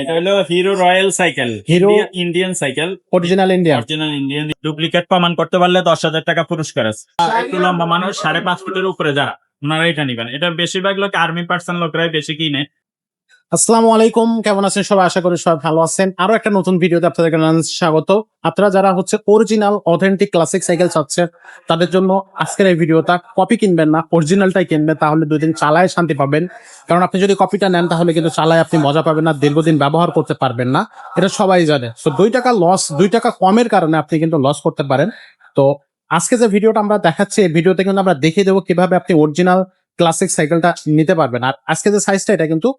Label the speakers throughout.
Speaker 1: এটা হলো Hero royal cycle,
Speaker 2: Hero
Speaker 1: Indian cycle,
Speaker 2: original India.
Speaker 1: Original Indian. Duplicate প্রমাণ করতে পারলে 10,000 টাকা পুরস্কার আছে। একটু লম্বা মানুষ 5.5 ফুটের উপরে যারা, ওনারা এটা নিবেন। এটা বেশিরভাগ লোক আর্মি পার্সন লোকরাই বেশি কিনে।
Speaker 2: আসসালামু আলাইকুম, কেমন আছেন সবাই? আশা করি সবাই ভালো আছেন। আরো একটা নতুন ভিডিওতে আপনাদেরকে স্বাগত। আপনারা যারা অরিজিনাল অথেন্টিক ক্লাসিক সাইকেল চাচ্ছেন তাদের জন্য আজকের এই ভিডিওটা। কপি কিনবেন না, অরিজিনালটাই কিনবেন, তাহলে 2 দিন চালায় শান্তি পাবেন। কারণ আপনি যদি কপিটা নেন তাহলে কিন্তু চালায় আপনি মজা পাবেন না, দীর্ঘদিন ব্যবহার করতে পারবেন না, এটা সবাই জানে। তো 2 টাকা লস, 2 টাকা কমের কারণে আপনি কিন্তু লস করতে পারেন। তো আজকে যে ভিডিওটা আমরা দেখাচ্ছি, এই ভিডিওতে কিন্তু আমরা দেখিয়ে দেবো কিভাবে আপনি অরিজিনাল ক্লাসিক সাইকেলটা নিতে পারবেন। আর আজকে যে সাইজটা, এটা কিন্তু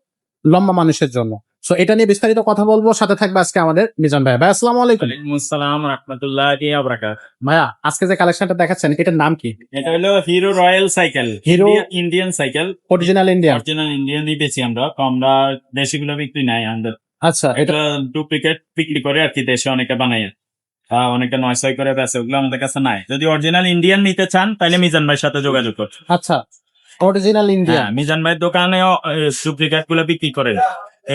Speaker 2: লম্বা মানুষের জন্য। সো এটা নিয়ে বিস্তারিত কথা বলবো, সাথে থাকবে আজকে আমাদের মিজান ভাই। ভাই আসসালামু আলাইকুম।
Speaker 1: ওয়ালাইকুম আসসালাম রাহমাতুল্লাহি ওয়া বারাকাতুহু।
Speaker 2: ভাইয়া, আজকে যে কালেকশনটা দেখাচ্ছেন এটার নাম কি?
Speaker 1: এটা হলো Hero royal cycle,
Speaker 2: Hero
Speaker 1: Indian cycle,
Speaker 2: original India.
Speaker 1: Original ইন্ডিয়ানই বেশি আমরা, আমরা দেশিগুলো বিক্রি নাই আমাদের।
Speaker 2: আচ্ছা, এটা
Speaker 1: এটা ডুপ্লিকেট বিক্রি করে আর কি, দেশে অনেকে বানায়, অনেকে 900 করে বেচে, ওগুলো আমাদের কাছে নাই। যদি অরিজিনাল ইন্ডিয়ান নিতে চান তাহলে মিজান ভাইয়ের সাথে যোগাযোগ করুন।
Speaker 2: আচ্ছা, অরিজিনাল ইন্ডিয়া।
Speaker 1: মিজান ভাইয়ের দোকানেও ডুপ্লিকেট গুলো বিক্রি করে,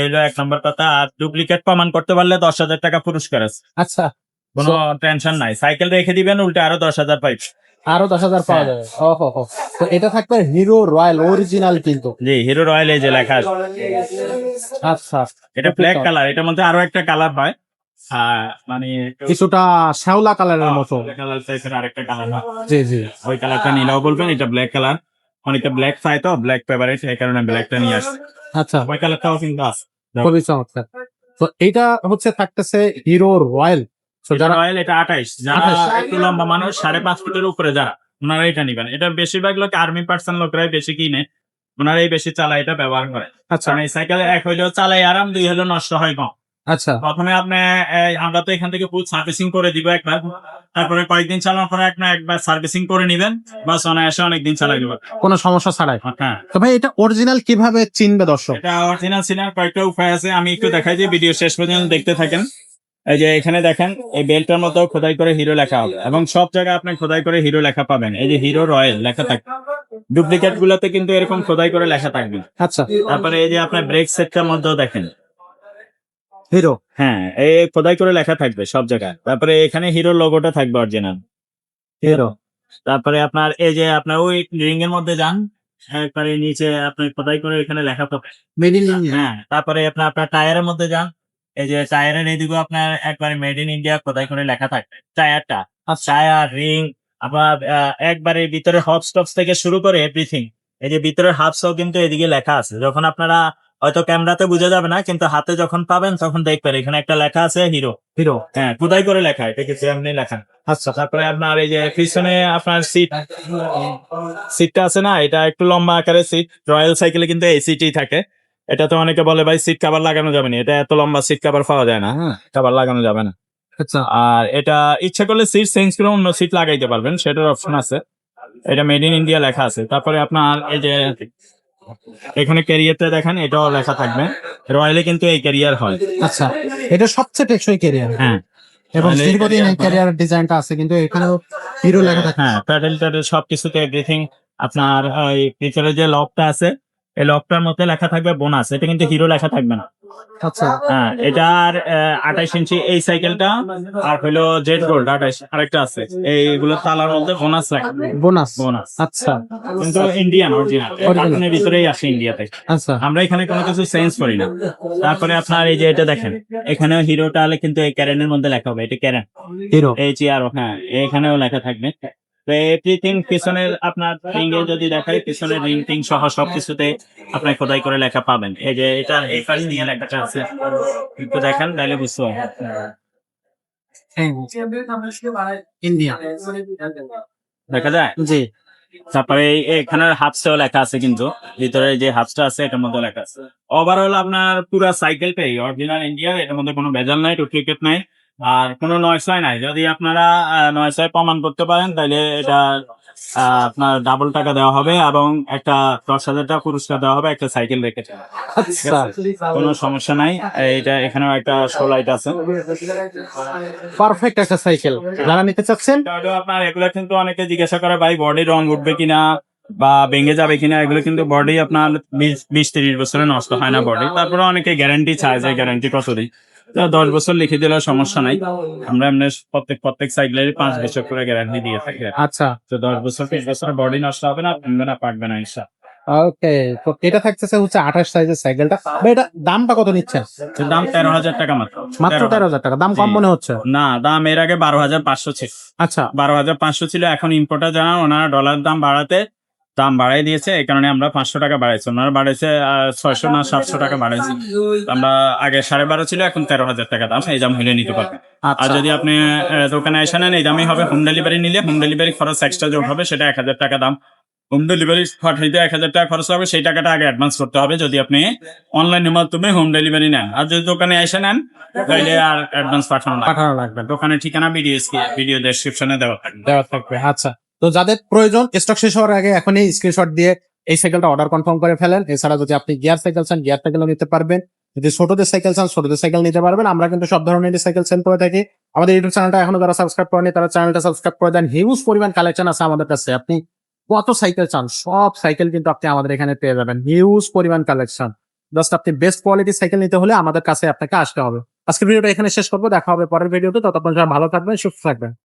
Speaker 1: এইলো 1 নম্বর কথা। আর ডুপ্লিকেট প্রমাণ করতে পারলে 10,000 টাকা পুরস্কার আছে।
Speaker 2: আচ্ছা,
Speaker 1: কোনো টেনশন নাই, সাইকেল রেখে দিবেন, উল্টে আরো 10,000 পাইবে।
Speaker 2: আরো 10,000 পাওয়া যাবে। ওহো হো। তো এটা থাকবে হিরো রয়্যাল অরিজিনাল কিন্তু।
Speaker 1: জি, হিরো রয়্যাল এই যে লেখা আছে।
Speaker 2: আচ্ছা,
Speaker 1: এটা ব্ল্যাক কালার, এটার মধ্যে আরো একটা কালার হয়, মানে
Speaker 2: কিছুটা শ্যাওলা কালারের মতো।
Speaker 1: কালার টাইপের আরেকটা কালার হয়।
Speaker 2: জি জি,
Speaker 1: ওই কালারটা নিলেও বলবেন, এটা ব্ল্যাক কালার। অনেকে ব্ল্যাক চাই তো, ব্ল্যাক ফেভারিট, এই কারণে ব্ল্যাকটা নিয়ে আসছে।
Speaker 2: আচ্ছা,
Speaker 1: ওই কালারটাও কিন্তু আছে।
Speaker 2: খুবই চমৎকার। তো এটা থাকতেছে হিরো রয়্যাল। তো
Speaker 1: যারা রয়্যাল, এটা 28, যারা একটু লম্বা মানুষ 5.5 ফুটের উপরে যারা, ওনারা এটা নিবেন। এটা বেশিরভাগ লোক আর্মি পার্সন লোকরাই বেশি কিনে, ওনারাই বেশি চালায়, এটা ব্যবহার করে।
Speaker 2: আচ্ছা,
Speaker 1: কারণ এই সাইকেল 1 হইলেও চালাই আরাম, 2 হইলেও নষ্ট হয় কম।
Speaker 2: আচ্ছা,
Speaker 1: প্রথমে আপনি আমরা তো এখান থেকে ফুল সার্ভিসিং করে দিব একবার, তারপরে কয়েকদিন চালানোর পরে একবার সার্ভিসিং করে নিবেন, বাস অনায়াসে অনেকদিন চালাই দিবেন,
Speaker 2: কোনো সমস্যা ছাড়াই।
Speaker 1: হ্যাঁ।
Speaker 2: তো ভাই, এটা অরিজিনাল কিভাবে চিনবে দর্শক?
Speaker 1: এটা অরিজিনাল চিনার কয়েকটা উপায় আছে, আমি একটু দেখাই যে ভিডিও শেষ পর্যন্ত দেখতে থাকেন। এই যে এখানে দেখেন, এই বেল্টের মতো খোদাই করে হিরো লেখা হবে, এবং সব জায়গায় আপনি খোদাই করে হিরো লেখা পাবেন। এই যে হিরো রয়্যাল লেখা থাকবে, ডুপ্লিকেট গুলোতে কিন্তু এরকম খোদাই করে লেখা থাকবে।
Speaker 2: আচ্ছা,
Speaker 1: তারপরে এই যে আপনার ব্রেক সেটটার মধ্যেও দেখেন
Speaker 2: হিরো।
Speaker 1: হ্যাঁ, এই খোদাই করে লেখা থাকবে সব জায়গায়। তারপরে এখানে হিরো লোগোটা থাকবে অরিজিনাল
Speaker 2: হিরো।
Speaker 1: তারপরে আপনার এই যে আপনার ওই রিং এর মধ্যে যান, একবারে নিচে আপনার খোদাই করে এখানে লেখা পাবেন
Speaker 2: মেড ইন ইন্ডিয়া।
Speaker 1: হ্যাঁ। তারপরে আপনার টায়ারের মধ্যে যান, এই যে টায়ারের এইদিকে আপনার একবারে মেড ইন ইন্ডিয়া খোদাই করে লেখা থাকবে টায়ারটা। টায়ার, রিং, আপনার একবারে ভিতরে হবস টপস থেকে শুরু করে এভরিথিং। এই যে ভিতরের হাবসও কিন্তু এদিকে লেখা আছে। যখন আপনারা হয়তো ক্যামেরাতে বোঝা যাবে না, কিন্তু হাতে যখন পাবেন তখন দেখবেন এখানে একটা লেখা আছে হিরো।
Speaker 2: হিরো,
Speaker 1: হ্যাঁ, খোদাই করে লেখা, এটা কিন্তু এমনি লেখা।
Speaker 2: আচ্ছা,
Speaker 1: তারপরে আপনার এই যে পিছনে আপনার সিটটা আছে না, এটা একটু লম্বা আকারের সিট। রয়্যাল সাইকেলে কিন্তু এই সিটই থাকে। এটা তো অনেকে বলে ভাই সিট কভার লাগানো যাবে না, এটা এত লম্বা সিট কভার পাওয়া যায় না, হ্যাঁ, কভার লাগানো যাবে না।
Speaker 2: আচ্ছা,
Speaker 1: আর এটা ইচ্ছা করলে সিট চেঞ্জ করে অন্য সিট লাগাইতে পারবেন, সেটার অপশন আছে। এটা মেড ইন ইন্ডিয়া লেখা আছে। তারপরে আপনার এই যে এখানে ক্যারিয়ারটা দেখেন, এটাও লেখা থাকবে। রয়্যালে কিন্তু এই ক্যারিয়ার হয়।
Speaker 2: আচ্ছা, এটা সবচেয়ে টেকসই ক্যারিয়ার।
Speaker 1: হ্যাঁ,
Speaker 2: এবং দীর্ঘদিন এই ক্যারিয়ার ডিজাইনটা আছে, কিন্তু এখানেও হিরো লেখা থাকে।
Speaker 1: হ্যাঁ, প্যাডেল ট্যাডেল সবকিছুতে এভরিথিং। আপনার ওই ভিতরে যে লকটা আছে, এই লকটার মধ্যে লেখা থাকবে বোনাস, এটা কিন্তু হিরো লেখা থাকবে না।
Speaker 2: আচ্ছা,
Speaker 1: হ্যাঁ, এটার 28 ইঞ্চি এই সাইকেলটা, আর হলো জেড গোল্ড 28 আরেকটা আছে। এইগুলো তালার মধ্যে বোনাস রাখবে,
Speaker 2: বোনাস।
Speaker 1: বোনাস।
Speaker 2: আচ্ছা,
Speaker 1: কিন্তু ইন্ডিয়ান অরিজিনাল, কার্টুনের ভিতরেই আসে ইন্ডিয়াতে।
Speaker 2: আচ্ছা,
Speaker 1: আমরা এখানে কোনো কিছু চেঞ্জ করি না। তারপরে আপনার এই যে এটা দেখেন, এখানেও হিরোটা হলে কিন্তু এই ক্যারেনের মধ্যে লেখা হবে, এটা ক্যারেন
Speaker 2: হিরো।
Speaker 1: এই চেয়ারও, হ্যাঁ, এখানেও লেখা থাকবে। তো এভরিথিং পিছনের আপনার রিং এ যদি দেখাই, পিছনের রিং টিং সহ সবকিছুতে আপনার খোদাই করে লেখা পাবেন। এই যে এটা এই পাশ দিয়ে লেখাটা আছে, একটু দেখেন তাহলে বুঝতে হবে।
Speaker 2: ইন্ডিয়া
Speaker 1: দেখা যায়।
Speaker 2: জি।
Speaker 1: তারপরে এখানে হাবসটাও লেখা আছে, কিন্তু ভিতরে যে হাবসটা আছে এটার মধ্যে লেখা আছে। ওভারঅল আপনার পুরো সাইকেলটাই অরিজিনাল ইন্ডিয়া, এটার মধ্যে কোনো ভেজাল নাই, ডুপ্লিকেট নাই, আর কোনো নয়সয় নাই। যদি আপনারা নয়সয় প্রমাণ করতে পারেন তাহলে এটা আপনার ডাবল টাকা দেওয়া হবে, এবং একটা 10,000 টাকা পুরস্কার দেওয়া হবে একটা সাইকেল রেখেছে।
Speaker 2: আচ্ছা,
Speaker 1: কোনো সমস্যা নাই। এইটা এখানেও একটা শো লাইট আছে।
Speaker 2: পারফেক্ট একটা সাইকেল যারা নিতে চাচ্ছেন।
Speaker 1: আপনার এগুলা কিন্তু অনেকে জিজ্ঞাসা করে ভাই বডি রং উঠবে কিনা, বা ভেঙে যাবে কিনা, এগুলো কিন্তু বডি আপনার 20-30 বছরে নষ্ট হয় না বডি। তারপরে অনেকে গ্যারান্টি চায় যে গ্যারান্টি কত দিই, তো 10 বছর লিখে দিলেও সমস্যা নাই। আমরা এমনি প্রত্যেক সাইকেলেরই 5 বছর করে গ্যারান্টি দিয়ে থাকি।
Speaker 2: আচ্ছা,
Speaker 1: তো 10 বছর 20 বছর বডি নষ্ট হবে না, ভাঙবে না, পাকবে না ইনশাআল্লাহ।
Speaker 2: ওকে। তো এটা থাকতেছে হচ্ছে 28 সাইজের সাইকেলটা। ভাই এটা দামটা কত নিচ্ছেন?
Speaker 1: এর দাম 13,000 টাকা মাত্র।
Speaker 2: মাত্র 13,000 টাকা, দাম কম
Speaker 1: জি।
Speaker 2: মনে হচ্ছে।
Speaker 1: না, দাম এর আগে 12,500 ছিল।
Speaker 2: আচ্ছা,
Speaker 1: 12,500 ছিল, এখন ইম্পোর্টার জানা ওনারা ডলার দাম বাড়াতে দাম বাড়াই দিয়েছে, এই কারণে আমরা 500 টাকা বাড়াইছি। ওনারা বাড়াইছে 600 না 700 টাকা বাড়াইছি। আমরা আগে 12,500 ছিল, এখন 13,000 টাকা দাম। এই দাম হইলে নিতে পারবেন। আর
Speaker 2: আচ্ছা,
Speaker 1: যদি আপনি দোকানে এসে নেন, এই দামই হবে। হোম ডেলিভারি নিলে হোম ডেলিভারি খরচ এক্সট্রা যোগ হবে, সেটা 1,000 টাকা দাম। হোম ডেলিভারি পাঠাইতে 1,000 টাকা খরচ হবে, সেই টাকাটা আগে অ্যাডভান্স করতে হবে যদি আপনি অনলাইনের মাধ্যমে হোম ডেলিভারি নেন। আর যদি দোকানে এসে নেন তাহলে আর অ্যাডভান্স পাঠানো লাগবে না।
Speaker 2: পাঠানো লাগবে।
Speaker 1: দোকানের ঠিকানা ভিডিও ডেসক্রিপশনে দেওয়া থাকবে।
Speaker 2: দেওয়া থাকবে। আচ্ছা, তো যাদের প্রয়োজন স্টক শেষ হওয়ার আগে এখনই স্ক্রিনশট দিয়ে এই সাইকেলটা অর্ডার কনফার্ম করে ফেলেন। এছাড়া যদি আপনি গিয়ার সাইকেল চান, গিয়ার সাইকেলও নিতে পারবেন। যদি ছোটদের সাইকেল চান, ছোটদের সাইকেল নিতে পারবেন। আমরা কিন্তু সব ধরনের সাইকেল সেল করে থাকি। আমাদের ইউটিউব চ্যানেলটা এখনো যারা সাবস্ক্রাইব করেনি তারা চ্যানেলটা সাবস্ক্রাইব করে দেন। হিউজ পরিমাণ কালেকশন আছে আমাদের কাছে। আপনি কত সাইকেল চান, সব সাইকেল কিন্তু আপনি আমাদের এখানে পেয়ে যাবেন। হিউজ পরিমাণ কালেকশন। জাস্ট আপনি বেস্ট কোয়ালিটির সাইকেল নিতে হলে আমাদের কাছে আপনাকে আসতে হবে। আজকের ভিডিওটা এখানে শেষ করবো, দেখা হবে পরের ভিডিওতে। ততক্ষণ সবাই ভালো থাকবেন, সুস্থ থাকবেন।